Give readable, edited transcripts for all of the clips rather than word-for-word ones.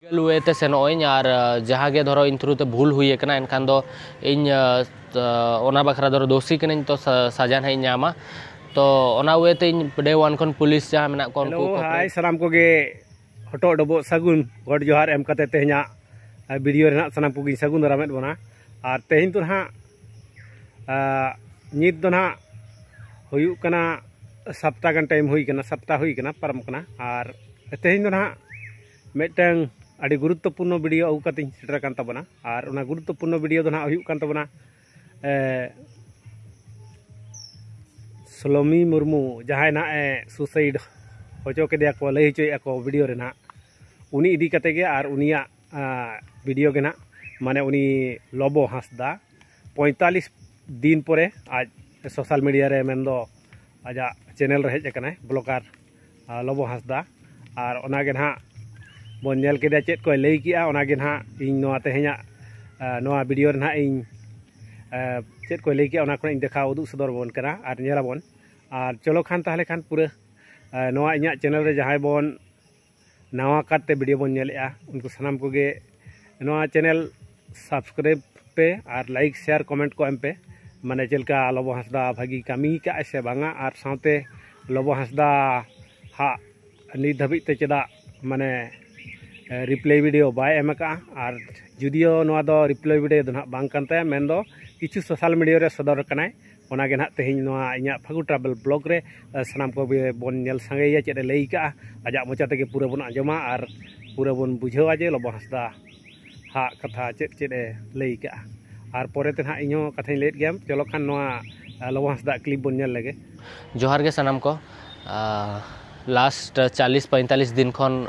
वे ते सेनोइन और जहाँ के धरो इन थ्रू ते भूल हुई कना एनखान दो इन ओना बखरा धरो दोषी कने तो सजान है नामा तो ओना वे ते इन डे वन खन पुलिस जहाँ मेना कोन को हाय सलाम को गे हटो डबो सगुन गड जोहार एम कते तेहना वीडियो रेना सलाम को गी सगुन दारामेद बना और तेहिन तो ना नित दो ना हुयु कना सप्ताह गन टाइम हुई कना सप्ताह हुई कना परम कना और तेहिन दो ना मेटंग अड़ी गुरुत्वपूर्ण वीडियो अगु कते सेटर कान तबना और उना गुरुत्वपूर्ण वीडियो दो ना हुयु कान तबना सलोमी मुर्मू जहां ना सुसाइड होचो के को लई होचो को वीडियो रे ना उनी इदी कते गे और उनिया वीडियो के ना माने उनी लोबो हासदा 45 दिन परे आज सोशल मीडिया रे मेंदो आजा चैनल रे हेज कना ब्लॉगर लोबो हासदा और ओना गे ना बन नेल के चेत को लई किया ओना गे ना इन नोआ तेहना नोआ वीडियो रे ना इन चेत को लई किया ओना को इन देखा उदु सदर बन करा और नेला बन और चलो खान ताहले खान पूरा नोआ इኛ चैनल रे जहां बन नवा काते वीडियो बन नेलेआ उनको सनाम को गे नोआ चैनल सब्सक्राइब पे और लाइक शेयर कमेंट को एम पे माने चलका लोबो हासदा भागी कामी का से बांगा और साथे लोबो हासदा हा नित धाबी ते चेदा माने रिप्लाई वीडियो बाय एम का और जुदियो नोआ दो रिप्लाई वीडियो दो ना बांग कानते मेन दो किछु सोशल मीडिया रे सदर कनाय ओना गे ना तेहिन नोआ इኛ फागु ट्रैवल ब्लॉग रे सनाम को बन नेल संगेया चेद लई का आजा मोचा तके पूरा बन आजमा और पूरा बन बुझावा जे लोबो हासदा हा कथा चेद चेद लई का और परे ते ना इñो कथा लेट गेम चलो खान नोआ लोबो हासदा क्लिप बन नेल लगे जोहार के सनाम को लास्ट 40-45 दिन खन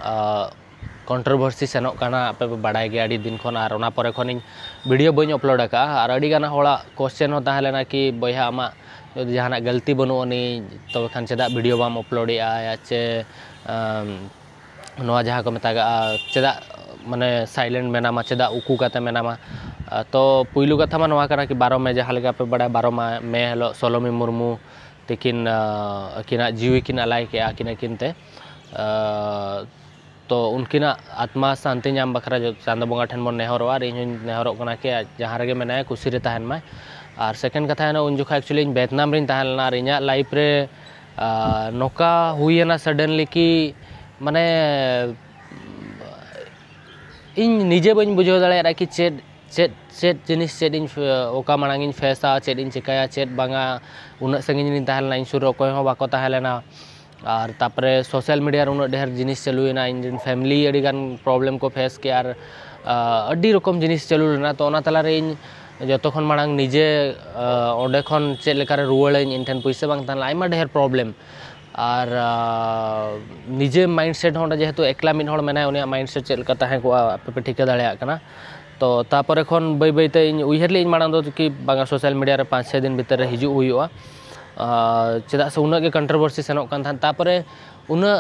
कंट्रोवर्सी सेनो काना पे बाडाय गे आडी दिन खन और ओना परे खन वीडियो बन अपलोड का और आडी गाना होड़ा क्वेश्चन हो ताहलेना कि बया आमा जहाना गलती बनुनी तब खान चेदा वीडियो बाम अपलोड या चे नोआ जहाँ को मेता चेदा माने साइलेंट मेनामा चेदा उकू काते मेनामा तो पुइलु कथा मा नोआ कना कि 12 मे जहाँ लगा पे बड़ा 12 मे हेलो सलोमी मुर्मू तिकिन अकिना जीवी किन अलाय के आकिन किनते तो उनकिना आत्मा शांति नाम बखरा जो चांदा बोंगा ठन मन नेहरो और इन नेहरो कना के जहाँ रगे मेना खुशी रे तहन मा और सेकंड कथा है उन जुखा एक्चुअली वियतनाम रिन तहलना और इኛ लाइफ रे नोका हुई ना सडनली कि माने इन निजे बन बुझो दाड़ा कि चेड चेड चेड जिनिस चेड इन ओका मांग इन फेसा चेड इन चिकाया चेड बांगा उन संगिन इन तहलना इन सुर कोय हो बाको तहलेना और तापरे सोशल मीडिया उन ढेर जिनिस चलुना इन फैमिली अड़ीगान प्रॉब्लम को फेस के और अड्डी रकम जिनिस चलुना तो ओना तलारे इन जतखन मांग निजे ओंडे खन चेद लेकारे रुवाड़ाइन इन ठन पैसा बांग तान आयमा ढेर प्रॉब्लम और निजे माइंडसेट होंडे जेहेतु एकला मिन होड़ मेना उनिया माइंडसेट चेद लेका ताहे को आपे ठिका दाड़ेया कना तो तापरे खन बै बैते इन उइहरली इन मांग दो कि बांगा सोशल मीडिया रे 5-6 दिन भीतर रे हिजु हुयुआ चेदा से उना के कंट्रोवर्सी सेनोक कान थान तापरे उना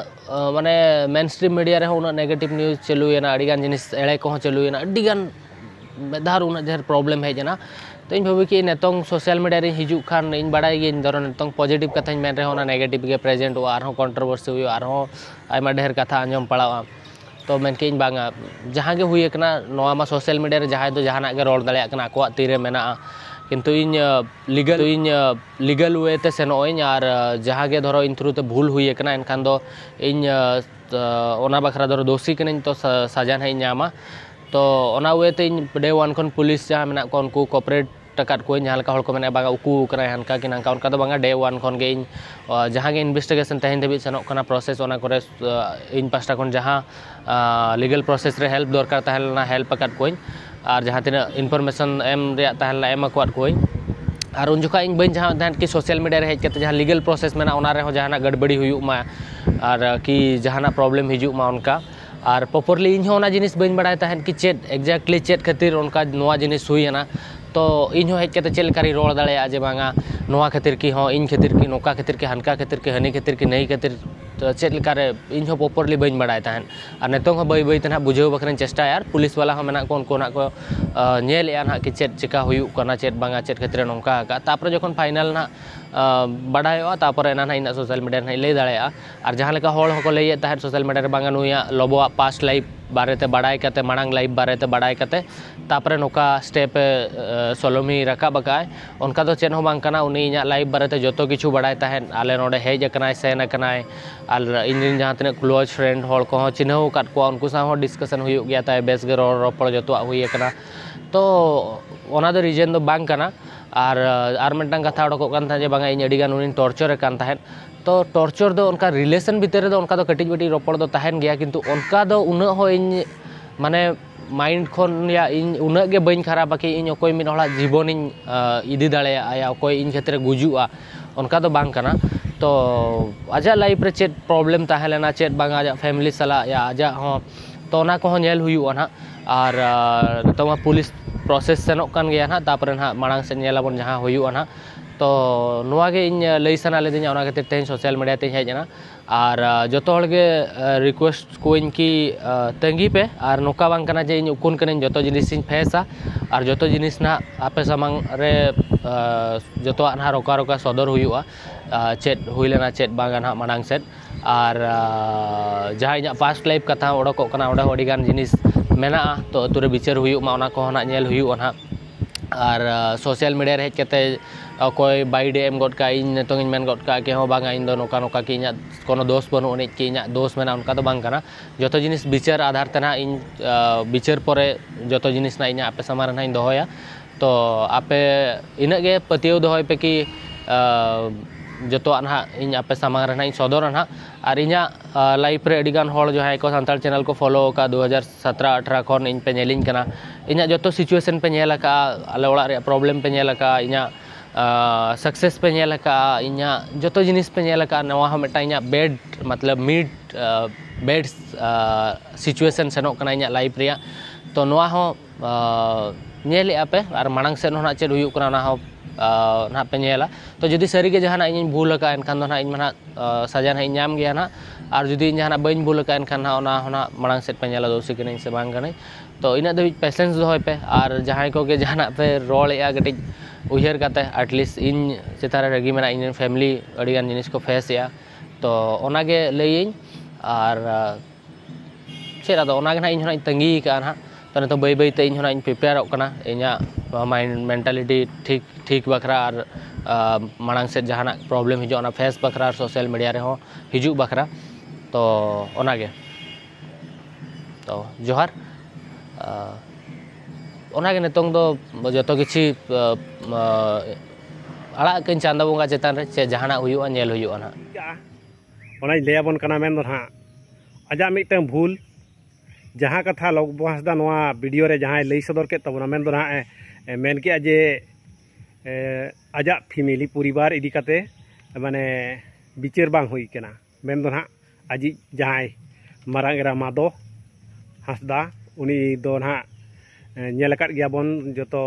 माने मेन स्ट्रीम मीडिया रे उना नेगेटिव न्यूज चलुयना अड़ीगान जिनिस एळे को चलुयना अड़ीगान मेधार उना ढेर प्रॉब्लम हेजना तो इन भावी कि नेतोंग सोशल मीडिया रे हिजु खान इन बाडाय गे इन दरो नेतोंग पॉजिटिव कथा इन मेन रे होना नेगेटिव के प्रेजेंट हो आरो कंट्रोवर्सी हुयो आरो आयमा ढेर कथा अंजम पड़ावा तो मेन के इन बांगा जहां गे हुई कना नोआ मा सोशल मीडिया रे जहां दो जहाना गे रोड दाड़ेया कना को तीरे मेना किंतु इन लीगल वे ते सेनोइन और जहाँ के धरो इन थ्रू ते भूल हुई कना एनखान दो इन ओना बखरा धरो दोषी कने तो सजान है नामा तो ओना वे ते इन डे वन खन पुलिस जहाँ मेना को उनको कोऑपरेट टकाट को जहाँ लका को मेना बागा उकू कना हनका कि नंका उनका तो बांगा डे वन खन गे इन जहाँ के इन्वेस्टिगेशन तहन देबी सेनो कना प्रोसेस ओना करे इन पास्टा खन जहाँ लीगल प्रोसेस रे हेल्प दरकार तहलना हेल्प अकाट को और जहाँ तीन इनफॉर्मेशन एम तहलना एम अकवाद को और उन जुखा इन बन जहाँ कि सोशल मीडिया रे हेज जहाँ लीगल प्रोसेस में ओना रे हो जहाँ गड़बड़ी हुई मा और कि जहाँ प्रॉब्लम हिजु मा उनका और प्रॉपरली इन होना जिनिस बन बड़ाय तहन कि चेड एक्जैक्टली चेड खातिर उनका नोआ जिनिस हुईना तो इन हेज के चेल कारी रोड़ दाड़ेया जे बांगा नोआ खातिर कि हाँ इन खातिर कि नोका खातिर कि हनका खातिर कि हनी खातिर कि नहीं खातिर चेद लेकारे इन हो प्रॉपर्ली बइन बड़ाय तहन और नितों बै बै ते बुझाव बखरान चेष्टाया पुलिस वाला मेना को उनको ना को नेल ना कि चेद चिका हुयुक कना चेद बांगा चेद क्षेत्र नौका का तापर जखन फाइनल ना बड़ायोआ तापर एना इन सोशल मीडिया ना लई दाड़ेया और जहां लेका होड़ हको लई तहन सोशल मीडिया रे बांगा नुया लोबोआ पास्ट लाइफ बारेते बड़ाय कते मांग लाइफ बारेते बड़ाय कते तापर नौका स्टेप सोलोमी रकाब अकाय उनका तो चेन हो बांग कना उनी इना लाइफ बारेते जतो किछु बड़ाय तहन आले नोडे हेज अकनाय सेन अकनाय और इन जहां तने क्लोज फ्रेंड होड़ को चिन्हव काट को उनको सा डिस्कशन हुयुक गया ताय बेस गे रोपड़ जतो हुई अकना तो ओना दो रीजन दो बांग कना और मिटन कथा उडको कान था जे बांगा इन अडिगान उनी टॉर्चर कान तहन तो टॉर्चर दो उनका रिलेशन भीतर दो उनका दो कटिज बटी रोपड़ दो तहन गया किंतु उनका दो उना हो इन माने माइंड खन या इन उना गे बइन खराब कि इन ओकोय मिन हला जीवन इन इदी दाड़े आया ओकोय इन क्षेत्र गुजुआ उनका दो बांग कना तो आजा लाइफ रे चेद प्रॉब्लम ताहेलेना चेद बांगा आजा फैमिली सला या आजा हो तो ना को नेल हुयुआ ना और तो पुलिस प्रोसेस सेनोक कान गया ना तापर ना मांग से नेलाबन जहां हुयुआ ना तो नुआ गे इन लई सना लेदिन ओना खातिर तेन सोशल मीडिया ते हेजना और जतो हड़गे रिक्वेस्ट को इनकी तंगी पे और नोका बांग कना जे इन उकुन कने जतो जिनिस इन फेसा और जतो जिनिस ना आपे सामांग रे जतो ना रोका रोका सदर हुयुआ चेद हुइलेना चेद बांगा ना मांग सेट और जहां इन फास्ट लाइफ कथा ओडको कना ओडा अडी गान जिनिस मेना तो अतुरे बिचार हुयुक मा ओना को ना नेल हुयुक ना और सोशल मीडिया रे हेज कते कोई बाइडे एम गड का इन नितों इन मेन गड का के हो बांगा इन दो नोका नोका कि इना कोनो दोष बनु उनी कि इना दोष मेना उनका तो बांग कना जतो जिनिस बिचार आधार तना इन बिचार परे जतो जिनिस ना इना आपे समार ना इन दोहोया तो आपे इना गे पतियो दोहोय पे कि जतो ना इन आपे समार ना इन सदर ना और इना लाइफ रे अडिगान होड़ जो है को संताल चैनल को फॉलो का 2017-18 खन इन पे नेलिन कना इना जतो सिचुएशन पे नेला का आले ओड़ा रे प्रॉब्लम पे नेला का इना सक्सेस पे नेला का इना जतो जिनिस पे नेला का नवा हो मेटा इना बेड मतलब मिड बेड सिचुएशन सेनोक कना इना लाइफ रे तो नवा हो नेले आपे और मांग से ना चेद हुयुक कना ना हो ना पे नेला तो जुदी सरी के जहां इन भूल का एनखान दो ना इन मना सजा ना इनाम गया ना और जुदी जहां बइन भूल का एनखान ना ओना होना मांग सेट पे नेला दोसी कने से बांग कने तो इना दो पेशेंस दो पे और जहां को के जहां पे रोल या गटिज उहर काते एटलिस्ट इन चितारे रगी मेना इन फैमिली अडिगान जिनिस को फेस या तो ओना गे लईन और चेरा दो ओना गे ना इन होना तंगी का ना तो तो बै बै ते इन होना इन प्रिपेयर कना इना माइंड मेंटालिटी ठीक ठीक बखरा और मांग से जहां प्रॉब्लम हिजो ना फेस बखरा सोशल मीडिया रे हो हिजु बखरा तो ओना गे तो जोहार ओना गे नितों दो जतो किछि आड़ा कन चांदा बोंगा चेतान रे चे जहाना हुयुआ नेल हुयुआ ना ओना लेयाबन कना मेन दो ना आजा मिटन भूल जहाँ कथा लोगबो हासदा नोआ वीडियो रे जहाँ लई सदर के तबना मेन दो ना मेन के जे आजा फैमिली परिवार इदी कते माने बिचार बांग हुई केना मेन दो ना आजी जहाँ मारांग एरा मादो हासदा उनी दो ना नेलकाट गया बन जतो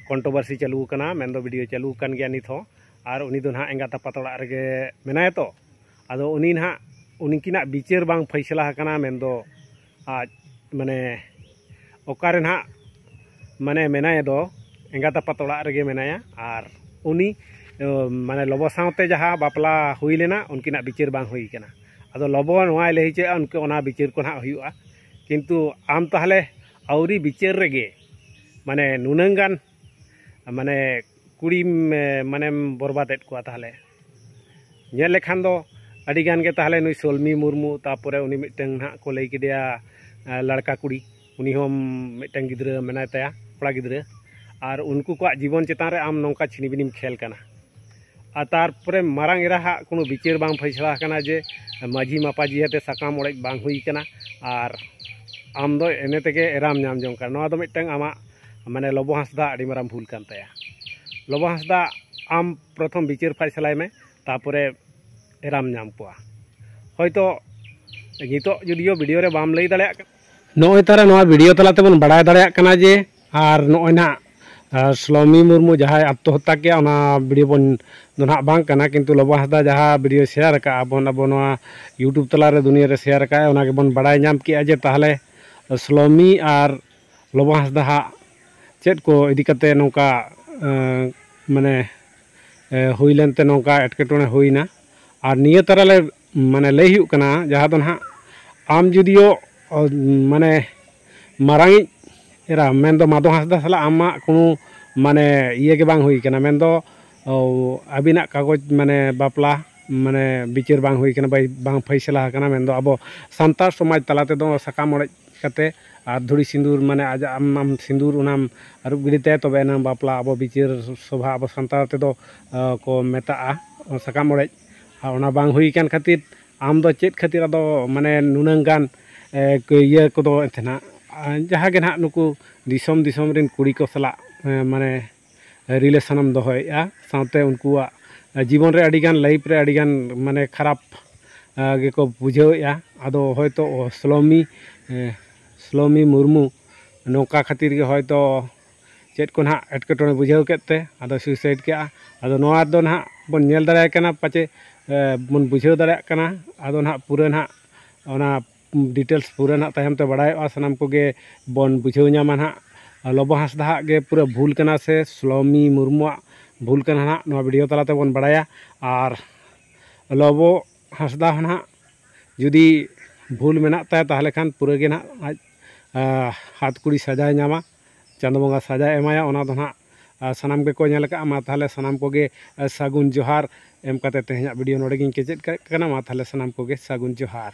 कंट्रोवर्सी चालू कना मेन दो वीडियो चालू कन गया नित हो और उनी दो ना एंगाता पातोड़ा रे मेनाय तो आदो उनी ना उनकिना बिचार बांग फैसला कना मेन दो आज माने ओकारे ना माने मेनाय दो एंगाता पातोड़ा रे मेनाया और उनी माने लोबो सावते जहाँ बापला हुई लेना उनकिना बिचार बांग हुई कना आदो लोबो नोआ लई चे उनके ओना बिचार को ना हुयुआ किंतु आम ताहले आउरी बिचार रेगे माने नुनंगान माने कुड़ी माने बरबादेत को ताहले नेल लेखान दो अड़ी गान के ताहले नुई सोलमी मुर्मू तापरे उनी मिटeng ना को लई किदिया लड़का कुड़ी उनी हम मिटeng गिद्रा मेनाय ताया कोड़ा गिद्रा और उनको को जीवन चेतान रे आम नौका छिनिबिनिम खेल कना और तारपरे मारांग एरा हा कोनो बिचार बांग फैसला कना जे माझी मापाजी हते साकाम ओड़े बांग हुई कना और आम दो एने तेगे एराम नाम जों कर नोआ दो मिटeng आमा माने लोबो हासदा अड़ी माराम भूल कान ताया लोबो हासदा आम प्रथम बिचार फैसलाय में तारपरे एराम नाम कोआ होयतो नितो जुदियो वीडियो रे बाम लई दाड़े नोय तारा नोआ वीडियो तलाते बन बड़ाय दाड़े कना जे और नोय ना स्लोमी मुर्मू जहाँ आत्महत्या के वीडियो बन ना बांग कना किंतु लोबो हांसदा जहाँ वीडियो शेयर का बन अब यूट्यूब तलारे दुनिया रे शेयर का बन बड़ाई नाम किया जे ताहले स्लोमी और लोबो हांसदा चेद को इदी कते नौका माने हुई लेनते नौका एटकेटोने हुईना और निये तरह माने लई हुई कना जहाँ दो ना आम जुदियो माने मारांगी एरा मेन दो माधो हांसदा साला आमा कोनो माने इये के बांग हुई कना मेन दो अबिना कागज माने बापला माने बिचार बांग हुई कना बांग फैसला कना मेन दो अब सान्तार समाज तलाते दो साकाम ओड़ेज कते और धुड़ी सिंदूर माने आज आम सिंदूर उनाम अरुब गिड़ीते तबे ना बापला अब बिचार सभा अब सान्तार ते दो को मेता साकाम ओड़ेज ओना बांग हुई कान खातिर आम दो चेत खातिर अदो माने नुनंग गान इये को दो एथना जहाँ के ना नुकु दिसोम दिसोम रिन कुड़ी को सला माने रिलेशनम दोहया साथे उनकुआ जीवन रे अडिगान लाइफ रे अडिगान माने खराब गेको बुझावया आदो होयतो स्लोमी मुर्मू नौका खातिर के होयतो चेद को ना एटकेटोने बुझाव केते आदो सुसाइड के आदो नोआ दो ना बन नेल दाड़ा कना पाचे बन बुझाव दाड़ा कना आदो ना पूरा ना ओना डिटेल्स पूरा ना तायम ते बड़ाय सानाम को गे बन बुझाव नामा ना लोबो हांसदा गे पूरा भूल कना से स्लोमी मुर्मू भूल कना ना नो वीडियो तलाते बन बड़ाया और लोबो हांसदा ना जुदी भूल मेना ताय ताहले खान पूरा गे ना आज हाथ कुड़ी सजाय नामा चांद बंगा सजाय एमाया ओना दो ना सानाम के को नेल का मा ताहले सानाम को गे सागुन जोहार एम कते तेहना वीडियो नोडे गिन के चेद कना मा ताहले सानाम को गे सागुन जोहार।